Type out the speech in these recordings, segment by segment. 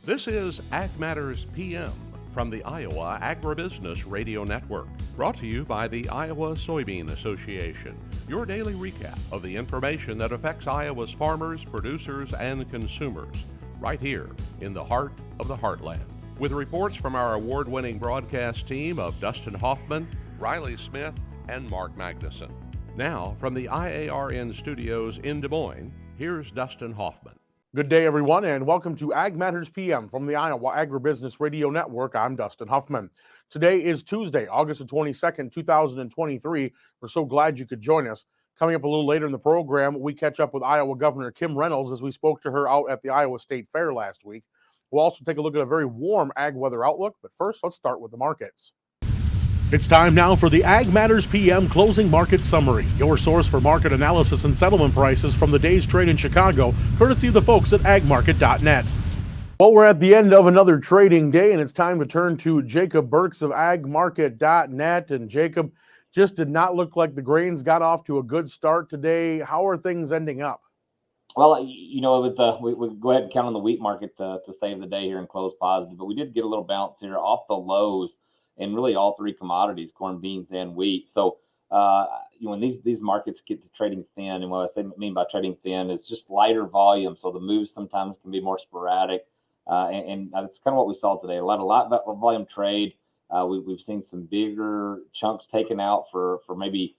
This is Ag Matters PM from the Iowa Agribusiness Radio Network, brought to you by the Iowa Soybean Association, your daily recap of the information that affects Iowa's farmers, producers, and consumers, right here in the heart of the heartland. With reports from our award-winning broadcast team of Dustin Hoffman, Riley Smith, and Mark Magnuson. Now, from the IARN studios in Des Moines, here's Dustin Hoffman. Good day, everyone, and welcome to Ag Matters PM from the Iowa Agribusiness Radio Network. I'm Dustin Hoffman. Today is Tuesday, August the 22nd, 2023. We're so glad you could join us. Coming up a little later in the program, we catch up with Iowa Governor Kim Reynolds as we spoke to her out at the Iowa State Fair last week. We'll also take a look at a very warm ag weather outlook, but first, let's start with the markets. It's time now for the Ag Matters PM Closing Market Summary, your source for market analysis and settlement prices from the day's trade in Chicago, courtesy of the folks at agmarket.net. Well, we're at the end of another trading day, and it's time to turn to Jacob Burks of agmarket.net. And Jacob, just did not look like the grains got off to a good start today. How are things ending up? Well, we go ahead and count on the wheat market to save the day here and close positive, but we did get a little bounce here off the lows in really all three commodities, corn, beans, and wheat. So, when these markets get to trading thin, and what I mean by trading thin is just lighter volume. So the moves sometimes can be more sporadic, and that's kind of what we saw today. A lot of volume trade. We've seen some bigger chunks taken out for maybe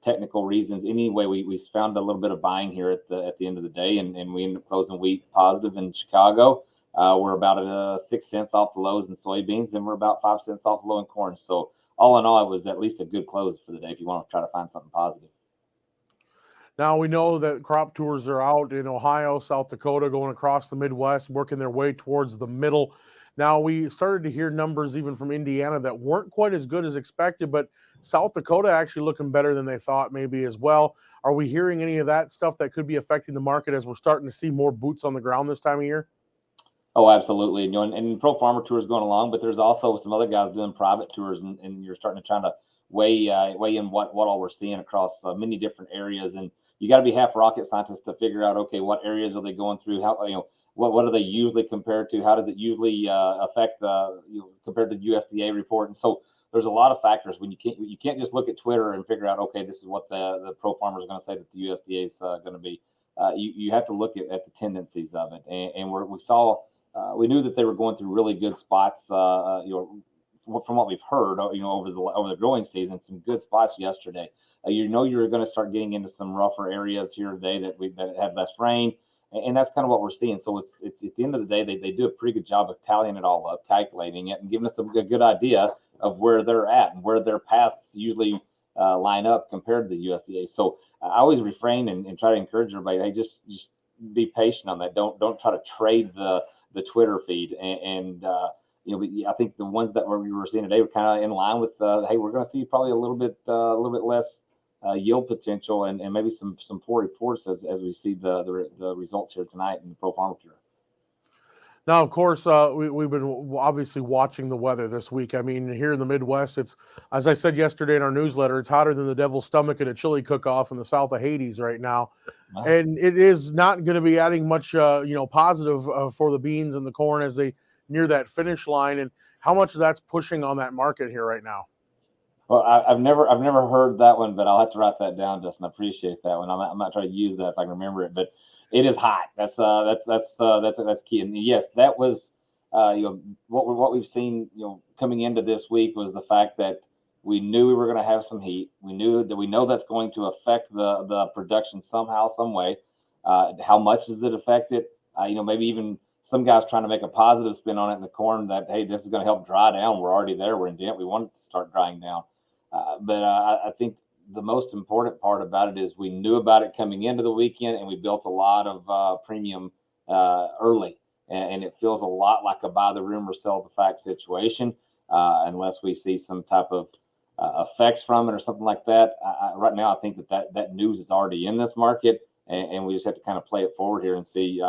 technical reasons. Anyway, we found a little bit of buying here at the end of the day, and we ended up closing wheat positive in Chicago. We're about 6 cents off the lows in soybeans, and we're about 5 cents off the low in corn. So all in all, it was at least a good close for the day if you want to try to find something positive. Now, we know that crop tours are out in Ohio, South Dakota, going across the Midwest, working their way towards the middle. Now, we started to hear numbers even from Indiana that weren't quite as good as expected, but South Dakota actually looking better than they thought maybe as well. Are we hearing any of that stuff that could be affecting the market as we're starting to see more boots on the ground this time of year? Oh, absolutely. And Pro Farmer Tour is going along, but there's also some other guys doing private tours, and you're starting to try to weigh in what all we're seeing across many different areas. And you got to be half rocket scientist to figure out, okay, what areas are they going through? How, what are they usually compared to? How does it usually affect compared to the USDA report? And so there's a lot of factors when you can't just look at Twitter and figure out, okay, this is what the Pro Farmer is going to say that the USDA is going to be. You have to look at the tendencies of it, and we saw. We knew that they were going through really good spots, from what we've heard, over the growing season, some good spots yesterday. You're going to start getting into some rougher areas here today that have less rain, and that's kind of what we're seeing. So it's at the end of the day, they do a pretty good job of tallying it all up, calculating it, and giving us a good idea of where they're at and where their paths usually line up compared to the USDA. So I always refrain and try to encourage everybody, hey, just be patient on that. Don't try to trade the Twitter feed, and I think the ones that we were seeing today were kind of in line with hey, we're going to see probably a little bit less yield potential and maybe some poor reports as we see the results here tonight in the Pro Farmer Tour. Now, of course, we've been obviously watching the weather this week. I mean, here in the Midwest, it's, as I said yesterday in our newsletter, it's hotter than the devil's stomach at a chili cook-off in the south of Hades right now. Wow. And it is not going to be adding much, positive for the beans and the corn as they near that finish line. And how much that's pushing on that market here right now? Well, I've never heard that one, but I'll have to write that down, Dustin. I appreciate that one. I'm not trying to use that if I can remember it, but it is hot. That's key. And yes, that was what we've seen coming into this week was the fact that we knew we were going to have some heat. We know that's going to affect the production somehow, some way. How much does it affect it? Maybe even some guys trying to make a positive spin on it in the corn that, hey, this is going to help dry down. We're already there. We're in dent. We want it to start drying down. But I think the most important part about it is we knew about it coming into the weekend, and we built a lot of premium early. And it feels a lot like a buy the rumor, sell the fact situation, unless we see some type of effects from it or something like that. Right now, I think that news is already in this market, and we just have to kind of play it forward here and see,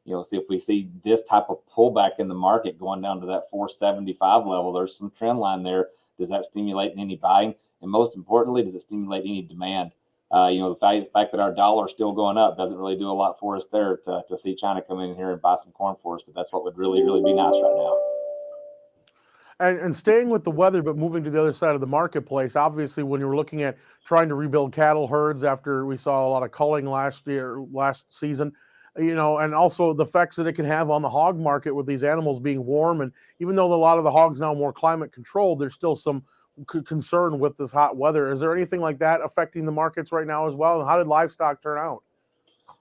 see if we see this type of pullback in the market going down to that 475 level. There's some trend line there. Does that stimulate any buying? And most importantly, does it stimulate any demand? The fact that our dollar is still going up doesn't really do a lot for us there to see China come in here and buy some corn for us. But that's what would really, really be nice right now. And staying with the weather, but moving to the other side of the marketplace, obviously when you were looking at trying to rebuild cattle herds after we saw a lot of culling last season, and also the effects that it can have on the hog market with these animals being warm. And even though a lot of the hogs now are more climate controlled, there's still some concern with this hot weather. Is there anything like that affecting the markets right now as well? And how did livestock turn out?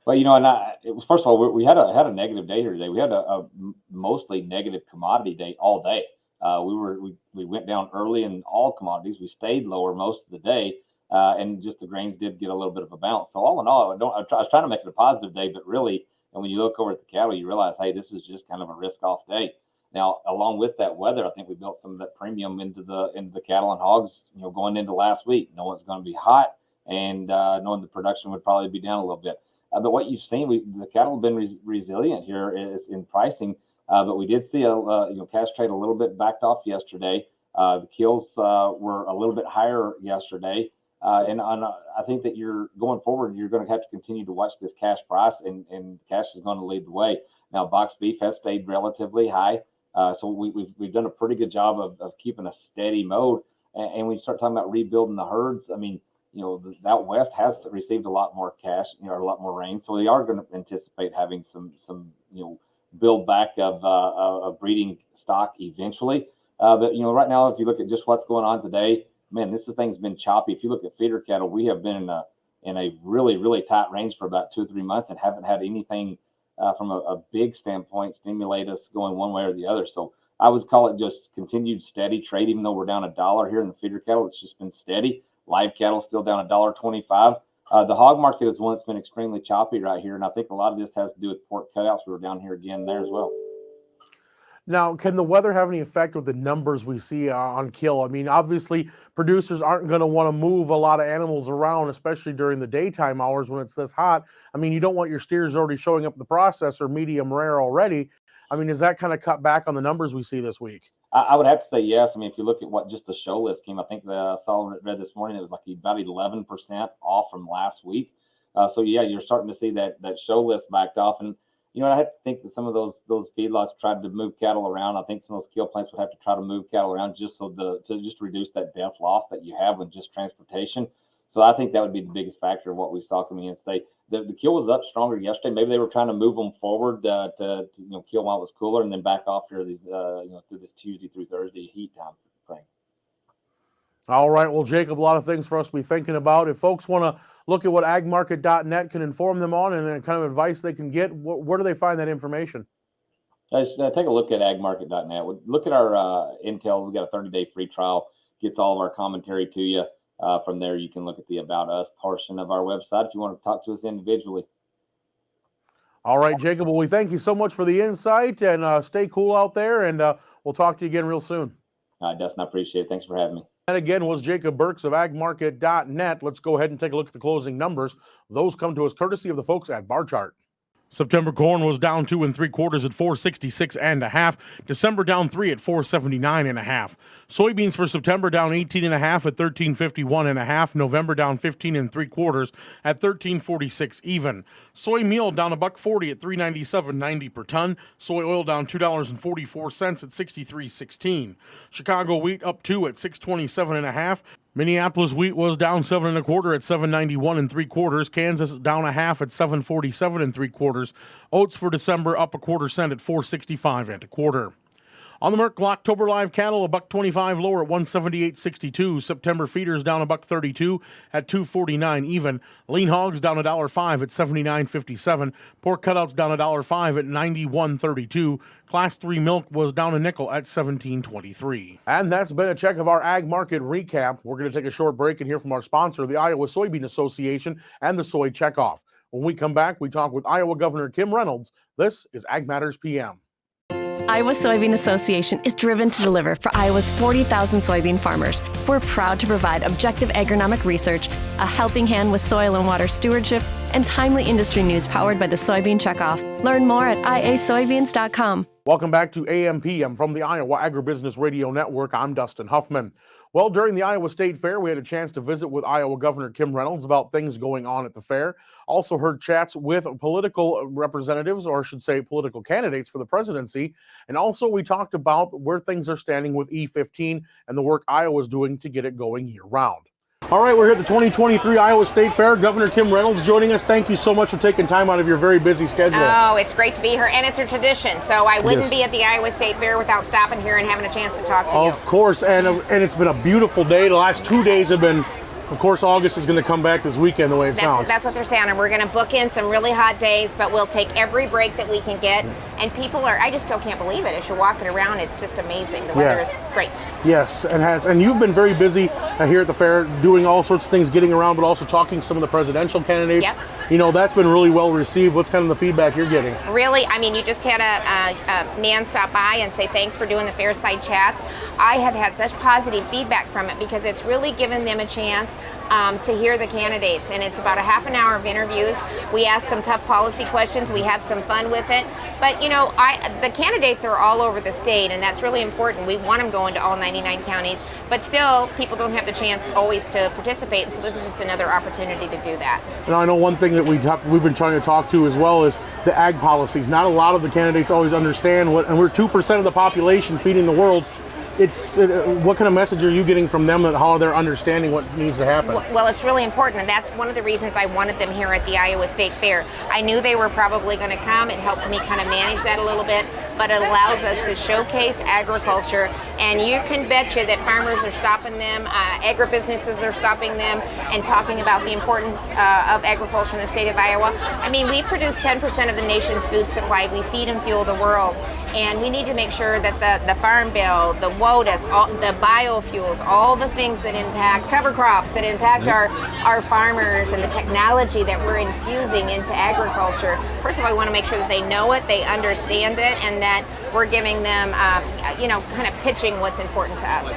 Well, it was, first of all, we had a negative day here today. We had a mostly negative commodity day all day. We went down early in all commodities. We stayed lower most of the day, and just the grains did get a little bit of a bounce. So all in all, I was trying to make it a positive day, but really, and when you look over at the cattle, you realize, hey, this is just kind of a risk-off day. Now, along with that weather, I think we built some of that premium into the cattle and hogs, going into last week. Knowing it's going to be hot, and knowing the production would probably be down a little bit. But what you've seen, the cattle have been resilient here is in pricing. But we did see cash trade a little bit backed off yesterday. The kills were a little bit higher yesterday, and I think that you're going forward. You're going to have to continue to watch this cash price, and cash is going to lead the way. Now, box beef has stayed relatively high, so we've done a pretty good job of keeping a steady mode. And when you start talking about rebuilding the herds, I mean, out west has received a lot more cash, a lot more rain, so we are going to anticipate having some build back of breeding stock eventually. But right now, if you look at just what's going on today, man, this thing's been choppy. If you look at feeder cattle, we have been in a really, really tight range for about 2 or 3 months and haven't had anything from a big standpoint stimulate us going one way or the other. So I would call it just continued steady trade, even though we're down $1 here in the feeder cattle. It's just been steady. Live cattle still down $1.25. The hog market is one that's been extremely choppy right here, and I think a lot of this has to do with pork cutouts. We were down here again there as well. Now, can the weather have any effect with the numbers we see on kill? I mean, obviously, producers aren't going to want to move a lot of animals around, especially during the daytime hours when it's this hot. I mean, you don't want your steers already showing up at the processor medium rare already. I mean, is that kind of cut back on the numbers we see this week? I would have to say yes. I mean, if you look at what just the show list came, I think I read this morning, it was like about 11% off from last week. So yeah, you're starting to see that show list backed off. And I have to think that some of those feedlots tried to move cattle around. I think some of those kill plants would have to try to move cattle around just to reduce that depth loss that you have with just transportation. So I think that would be the biggest factor of what we saw coming in today. The kill was up stronger yesterday. Maybe they were trying to move them forward to kill while it was cooler and then back off here through this Tuesday through Thursday heat time frame. All right. Well, Jacob, a lot of things for us to be thinking about. If folks want to look at what agmarket.net can inform them on and kind of advice they can get, where do they find that information? Take a look at agmarket.net. Look at our intel. We've got a 30-day free trial. Gets all of our commentary to you. From there, you can look at the About Us portion of our website if you want to talk to us individually. All right, Jacob. Well, we thank you so much for the insight, and stay cool out there, and we'll talk to you again real soon. All right, Dustin, I appreciate it. Thanks for having me. And again was Jacob Burks of agmarket.net. Let's go ahead and take a look at the closing numbers. Those come to us courtesy of the folks at Bar Chart. September corn was down 2 3/4 at 466.5. December down 3 at 479.5. Soybeans for September down 18.5 at 1351.5. November down 15 3/4 at 1346 even. Soy meal down $1.40 at 397.90 per ton. Soy oil down $2.44 at 63.16. Chicago wheat up 2 at 627.5. Minneapolis wheat was down 7 1/4 at 791 3/4. Kansas down 1/2 at 747 3/4. Oats for December up 1/4 cent at 465 1/4. On the Merck October live cattle, $1.25 lower at 178.62. September feeders down $1.32 at 249 even. Lean hogs down $1.05 at 79.57. Pork cutouts down $1.05 at 91.32. Class 3 milk was down a nickel at 17.23. And that's been a check of our ag market recap. We're going to take a short break and hear from our sponsor, the Iowa Soybean Association and the Soy Checkoff. When we come back, we talk with Iowa Governor Kim Reynolds. This is Ag Matters PM. Iowa Soybean Association is driven to deliver for Iowa's 40,000 soybean farmers. We're proud to provide objective agronomic research, a helping hand with soil and water stewardship, and timely industry news powered by the Soybean Checkoff. Learn more at iasoybeans.com. Welcome back to AMPM from the Iowa Agribusiness Radio Network. I'm Dustin Huffman. Well, during the Iowa State Fair, we had a chance to visit with Iowa Governor Kim Reynolds about things going on at the fair. Also heard chats with political representatives, or I should say political candidates for the presidency. And also we talked about where things are standing with E15 and the work Iowa's doing to get it going year-round. All right, we're here at the 2023 Iowa State Fair. Governor Kim Reynolds joining us. Thank you so much for taking time out of your very busy schedule. Oh, it's great to be here, and it's a tradition. So I wouldn't be at the Iowa State Fair without stopping here and having a chance to talk to you. Of course, and it's been a beautiful day. The last 2 days have been, of course, August is going to come back this weekend the way it sounds. That's what they're saying, and we're going to book in some really hot days, but we'll take every break that we can get. And people I just still can't believe it. As you're walking around, it's just amazing. The weather is great. Yes, and you've been very busy here at the fair doing all sorts of things, getting around, but also talking to some of the presidential candidates. Yep. You know, that's been really well received. What's kind of the feedback you're getting? Really, I mean, you just had a man stop by and say thanks for doing the Fairside Chats. I have had such positive feedback from it because it's really given them a chance to hear the candidates, and it's about a half an hour of interviews. We ask some tough policy questions. We have some fun with it. But, you know, the candidates are all over the state, and that's really important. We want them going to all 99 counties, but still, people don't have the chance always to participate, and so this is just another opportunity to do that. And I know one thing that we've been trying to talk to as well is the ag policies. Not a lot of the candidates always understand and we're 2% of the population feeding the world. What kind of message are you getting from them, and how they're understanding what needs to happen? Well, it's really important, and that's one of the reasons I wanted them here at the Iowa State Fair. I knew they were probably going to come. It helped me kind of manage that a little bit, but it allows us to showcase agriculture, and you can betcha that farmers are stopping them, agribusinesses are stopping them, and talking about the importance of agriculture in the state of Iowa. I mean, we produce 10% of the nation's food supply. We feed and fuel the world, and we need to make sure that the Farm Bill, the WOTUS, the biofuels, all the things that impact cover crops, that impact our farmers, and the technology that we're infusing into agriculture. First of all, we want to make sure that they know it, they understand it, and that we're giving them, kind of pitching what's important to us.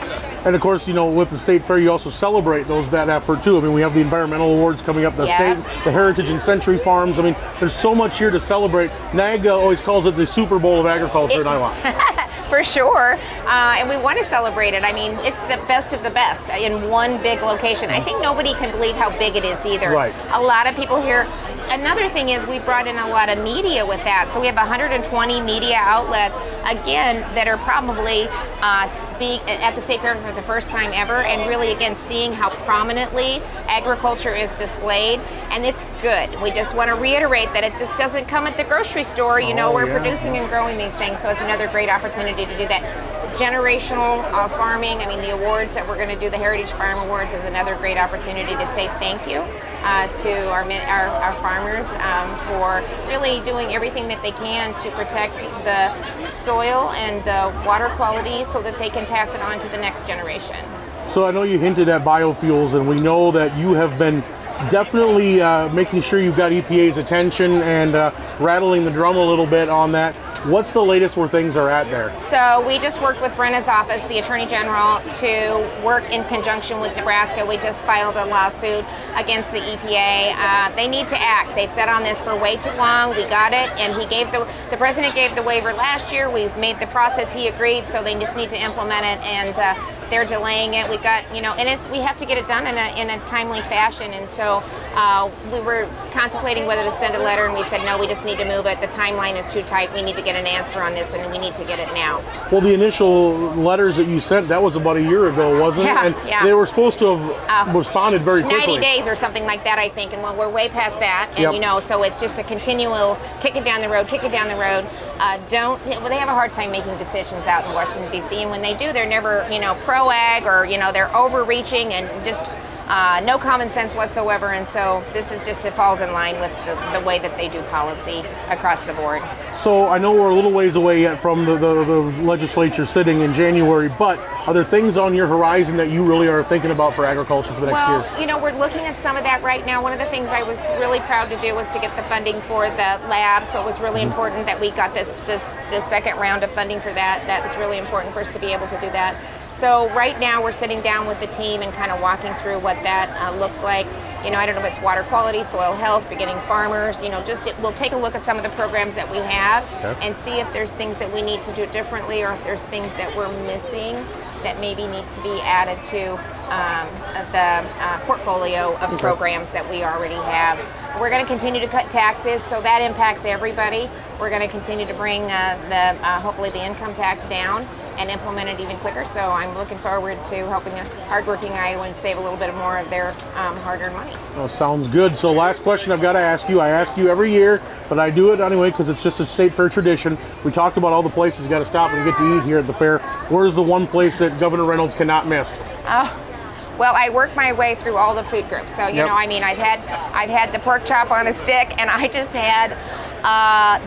And of course, you know, with the State Fair, you also celebrate that effort too. I mean, we have the environmental awards coming up, the state, the Heritage and Century Farms. I mean, there's so much here to celebrate. NAG always calls it the Super Bowl of agriculture in Iowa. For sure, and we want to celebrate it. I mean, it's the best of the best in one big location. I think nobody can believe how big it is either. Right. A lot of people here. Another thing is we brought in a lot of media with that. So we have 120 media outlets, again, that are probably being at the State Fair for the first time ever, and really, again, seeing how prominently agriculture is displayed, and it's good. We just want to reiterate that it just doesn't come at the grocery store. We're producing and growing these things, so it's another great opportunity to do that. Generational farming, I mean, the awards that we're going to do, the Heritage Farm Awards, is another great opportunity to say thank you to our farmers for really doing everything that they can to protect the soil and the water quality so that they can pass it on to the next generation. So I know you hinted at biofuels, and we know that you have been definitely making sure you've got EPA's attention and rattling the drum a little bit on that. What's the latest where things are at there? So we just worked with Brenna's office, the Attorney General, to work in conjunction with Nebraska. We just filed a lawsuit against the EPA. They need to act. They've sat on this for way too long. We got it, and the President gave the waiver last year. We've made the process. He agreed, so they just need to implement it, and they're delaying it. We've got, and we have to get it done in a timely fashion, and so we were contemplating whether to send a letter, and we said, no, we just need to move it. The timeline is too tight. We need to get an answer on this, and we need to get it now. Well, the initial letters that you sent, that was about a year ago, wasn't it? And they were supposed to have responded very quickly. 90 days or something like that, I think, and we're way past that, and so it's just a continual kick it down the road. They have a hard time making decisions out in Washington, D.C., and when they do, they're never, pro-ag, or, they're overreaching and just no common sense whatsoever, and so it falls in line with the way that they do policy across the board. So I know we're a little ways away yet from the legislature sitting in January, but are there things on your horizon that you really are thinking about for agriculture for the next year? Well, we're looking at some of that right now. One of the things I was really proud to do was to get the funding for the lab, so it was really important that we got this second round of funding for that. That was really important for us to be able to do that. So right now we're sitting down with the team and kind of walking through what that looks like. I don't know if it's water quality, soil health, beginning farmers, we'll take a look at some of the programs that we have and see if there's things that we need to do differently, or if there's things that we're missing that maybe need to be added to the portfolio of programs that we already have. We're going to continue to cut taxes, so that impacts everybody. We're going to continue to bring hopefully the income tax down and implement it even quicker. So I'm looking forward to helping the hardworking Iowans save a little bit more of their hard-earned money. Oh, sounds good. So last question I've got to ask you. I ask you every year, but I do it anyway because it's just a state fair tradition. We talked about all the places you got to stop and get to eat here at the fair. Where's the one place that Governor Reynolds cannot miss? Well, I work my way through all the food groups. So, I've had the pork chop on a stick, and I just had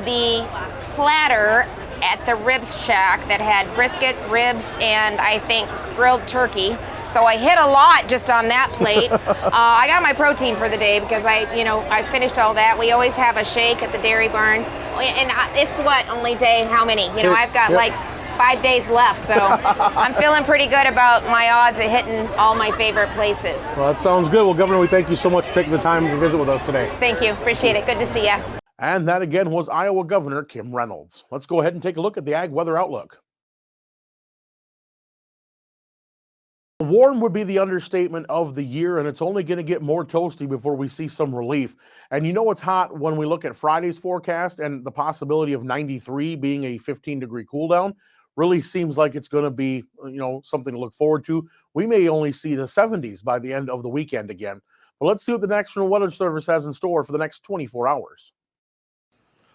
the platter at the Ribs Shack that had brisket, ribs, and I think grilled turkey. So I hit a lot just on that plate. I got my protein for the day because I finished all that. We always have a shake at the dairy barn, and it's only day how many? I've got like 5 days left, so I'm feeling pretty good about my odds of hitting all my favorite places. Well, that sounds good. Well, Governor, we thank you so much for taking the time to visit with us today. Thank you. Appreciate it. Good to see you. And that again was Iowa Governor Kim Reynolds. Let's go ahead and take a look at the ag weather outlook. Warm would be the understatement of the year, and it's only going to get more toasty before we see some relief. And it's hot when we look at Friday's forecast, and the possibility of 93 being a 15-degree cool down really seems like it's going to be, something to look forward to. We may only see the 70s by the end of the weekend again. But let's see what the National Weather Service has in store for the next 24 hours.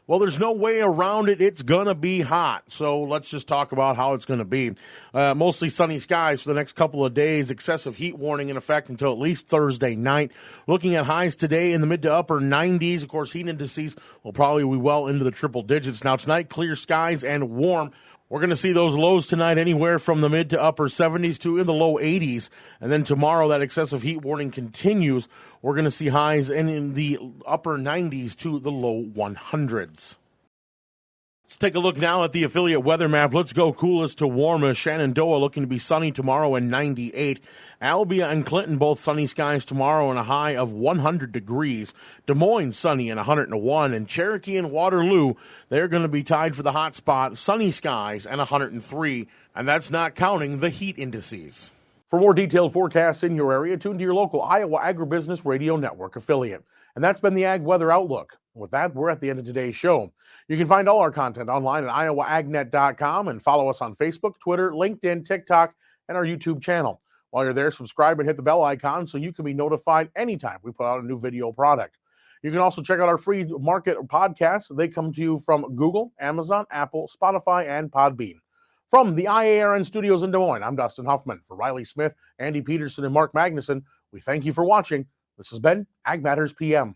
Well, there's no way around it. It's going to be hot. So let's just talk about how it's going to be. Mostly sunny skies for the next couple of days. Excessive heat warning in effect until at least Thursday night. Looking at highs today in the mid to upper 90s. Of course, heat indices will probably be well into the triple digits. Now, tonight, clear skies and warm. We're going to see those lows tonight anywhere from the mid to upper 70s to in the low 80s. And then tomorrow, that excessive heat warning continues. We're going to see highs in the upper 90s to the low 100s. Let's take a look now at the affiliate weather map. Let's go coolest to warmest. Shenandoah looking to be sunny tomorrow and 98. Albia and Clinton both sunny skies tomorrow and a high of 100 degrees. Des Moines sunny and 101. And Cherokee and Waterloo, they're going to be tied for the hot spot. Sunny skies and 103. And that's not counting the heat indices. For more detailed forecasts in your area, tune to your local Iowa Agribusiness Radio Network affiliate. And that's been the Ag Weather Outlook. With that, we're at the end of today's show. You can find all our content online at iowaagnet.com and follow us on Facebook, Twitter, LinkedIn, TikTok, and our YouTube channel. While you're there, subscribe and hit the bell icon so you can be notified anytime we put out a new video product. You can also check out our free market podcasts. They come to you from Google, Amazon, Apple, Spotify, and Podbean. From the IARN studios in Des Moines, I'm Dustin Huffman. For Riley Smith, Andy Peterson, and Mark Magnuson, we thank you for watching. This has been Ag Matters PM.